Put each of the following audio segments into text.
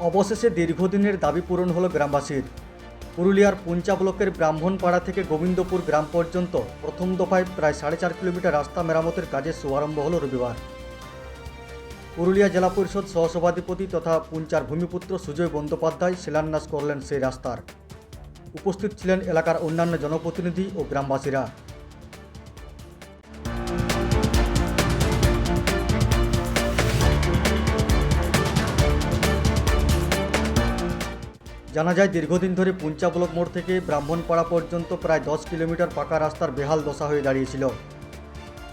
অবশেষে দীর্ঘদিনের দাবি পূরণ হলো গ্রামবাসীর। পুরুলিয়ার পুঞ্চা ব্লকের ব্রাহ্মণপাড়া থেকে গোবিন্দপুর গ্রাম পর্যন্ত প্রথম দফায় প্রায় 4.5 কিলোমিটার রাস্তা মেরামতের কাজের শুভারম্ভ হলো রবিবার। পুরুলিয়া জেলা পরিষদ সহসভাধিপতি তথা পুঞ্চার ভূমিপুত্র সুজয় বন্দ্যোপাধ্যায় শিলান্যাস করলেন সেই রাস্তার। উপস্থিত ছিলেন এলাকার অন্যান্য জনপ্রতিনিধি ও গ্রামবাসীরা। জানা যায়, দীর্ঘদিন ধরে পুঞ্চা ব্লক মোড় থেকে ব্রাহ্মণপাড়া পর্যন্ত প্রায় 10 কিলোমিটার পাকা রাস্তার বেহাল দশা হয়ে দাঁড়িয়েছিল।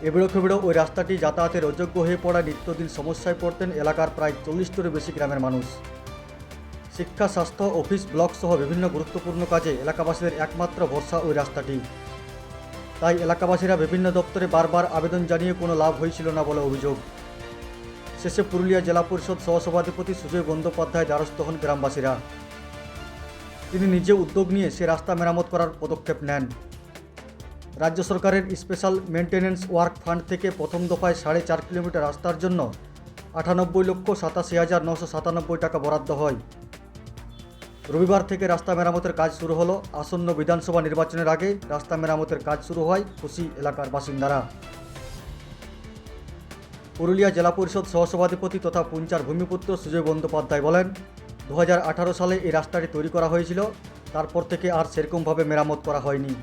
এবড়ো খেবড়ো ওই রাস্তাটি যাতায়াতের অযোগ্য হয়ে পড়া নিত্যদিন সমস্যায় পড়তেন এলাকার প্রায় 40টিরও বেশি গ্রামের মানুষ। শিক্ষা, স্বাস্থ্য, অফিস, ব্লক সহ বিভিন্ন গুরুত্বপূর্ণ কাজে এলাকাবাসীদের একমাত্র ভরসা ওই রাস্তাটি। তাই এলাকাবাসীরা বিভিন্ন দপ্তরে বারবার আবেদন জানিয়ে কোনো লাভ হয়েছিল না বলে অভিযোগ। শেষে পুরুলিয়া জেলা পরিষদ সহসভাধিপতি সুজয় বন্দ্যোপাধ্যায় দ্বারস্থ হন গ্রামবাসীরা। তিনি নিজে উদ্যোগ নিয়ে সে রাস্তা মেরামত করার পদক্ষেপ নেন। রাজ্য সরকারের স্পেশাল মেনটেন্যান্স ওয়ার্ক ফান্ড থেকে প্রথম দফায় 4.5 কিলোমিটার রাস্তার জন্য 98,87,997 টাকা বরাদ্দ হয়। রবিবার থেকে রাস্তা মেরামতের কাজ শুরু হলো। আসন্ন বিধানসভা নির্বাচনের আগে রাস্তা মেরামতের কাজ শুরু হয় খুশি এলাকার বাসিন্দারা। পুরুলিয়া জেলা পরিষদ সহসভাধিপতি তথা পুঞ্চার ভূমিপুত্র সুজয় বন্দ্যোপাধ্যায় বলেন, 2018 সালে এই রাস্তাটি তৈরি করা হয়েছিল। তারপর থেকে আর সেরকমভাবে মেরামত করা হয়নি।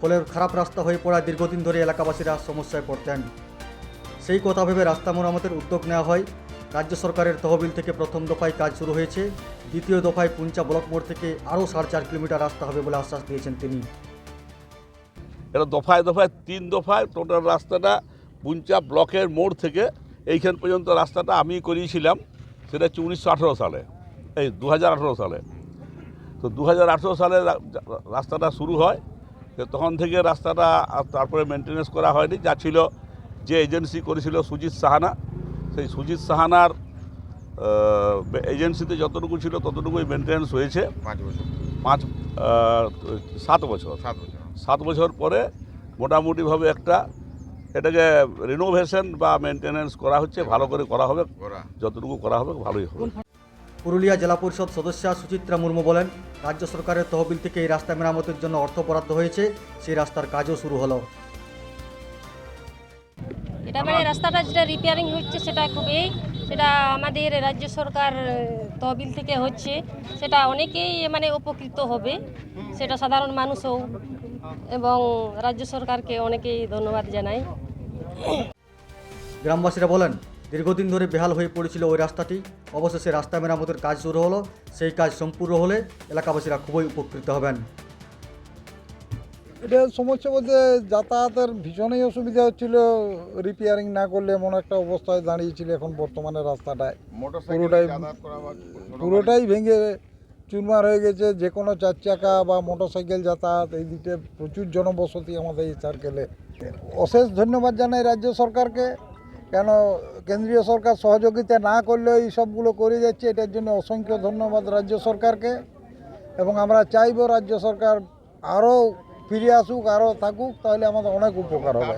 ফলে খারাপ রাস্তা হয়ে পড়ায় দীর্ঘদিন ধরে এলাকাবাসীরা সমস্যায় পড়তেন। সেই কথা ভেবে রাস্তা মেরামতের উদ্যোগ নেওয়া হয়। রাজ্য সরকারের তহবিল থেকে প্রথম দফায় কাজ শুরু হয়েছে। দ্বিতীয় দফায় পুঞ্চা ব্লক মোড় থেকে আরও 4.5 কিলোমিটার রাস্তা হবে বলে আশ্বাস দিয়েছেন তিনি। এটা দফায় 3 দফায় টোটাল রাস্তাটা পুঞ্চা ব্লকের মোড় থেকে এইখান পর্যন্ত রাস্তাটা আমি করিয়েছিলাম। সেটা হচ্ছে 1918 সালে, 2018 সালে। তো 2018 সালে রাস্তাটা শুরু হয়। তখন থেকে রাস্তাটা তারপরে মেনটেনেন্স করা হয়নি। যা ছিল, যে এজেন্সি করেছিল সুজিত সাহানা, সেই সুজিত সাহানার এজেন্সিতে যতটুকু ছিল ততটুকুই মেনটেনেন্স হয়েছে। 7 বছর পরে মোটামুটিভাবে এটাকে রিনোভেশন বা মেনটেনেন্স করা হচ্ছে। ভালো করে করা হবে, যতটুকু করা হবে ভালোই হবে। পুরুলিয়া জেলা পরিষদ সদস্যা সুচিত্রা মুর্মু বলেন, রাজ্য সরকারের তহবিল থেকে এই রাস্তা মেরামতের জন্য অর্থ বরাদ্দ হয়েছে। সেই রাস্তার কাজও শুরু হলো। এটা রাস্তাটা যেটা রিপেয়ারিং হচ্ছে সেটা আমাদের রাজ্য সরকার তহবিল থেকে হচ্ছে। সেটা অনেকেই উপকৃত হবে, সেটা সাধারণ মানুষও, এবং রাজ্য সরকারকে অনেকেই ধন্যবাদ জানাই। গ্রামবাসীরা বলেন, দীর্ঘদিন ধরে বেহাল হয়ে পড়েছিল ওই রাস্তাটি। অবশেষে রাস্তা মেরামতের কাজ শুরু হলো। সেই কাজ সম্পূর্ণ হলে এলাকাবাসীরা খুবই উপকৃত হবেন। এটা সমস্যা বলতে যাতায়াতের ভীষণই অসুবিধা হচ্ছিল। রিপেয়ারিং না করলে এমন একটা অবস্থায় দাঁড়িয়েছিল। এখন বর্তমানে রাস্তাটায় পুরোটাই ভেঙে চুরমার হয়ে গেছে। যে কোনো 4 চাকা বা মোটরসাইকেল যাতায়াত, এই দিকে প্রচুর জনবসতি আমাদের এই সার্কেলে। অশেষ ধন্যবাদ জানাই রাজ্য সরকারকে, কেন কেন্দ্রীয় সরকার সহযোগিতা না করলেও এই সবগুলো করে যাচ্ছে। এটার জন্য অসংখ্য ধন্যবাদ রাজ্য সরকারকে, এবং আমরা চাইব রাজ্য সরকার আরও ফিরে আসুক, আরও থাকুক, তাহলে আমাদের অনেক উপকার হবে।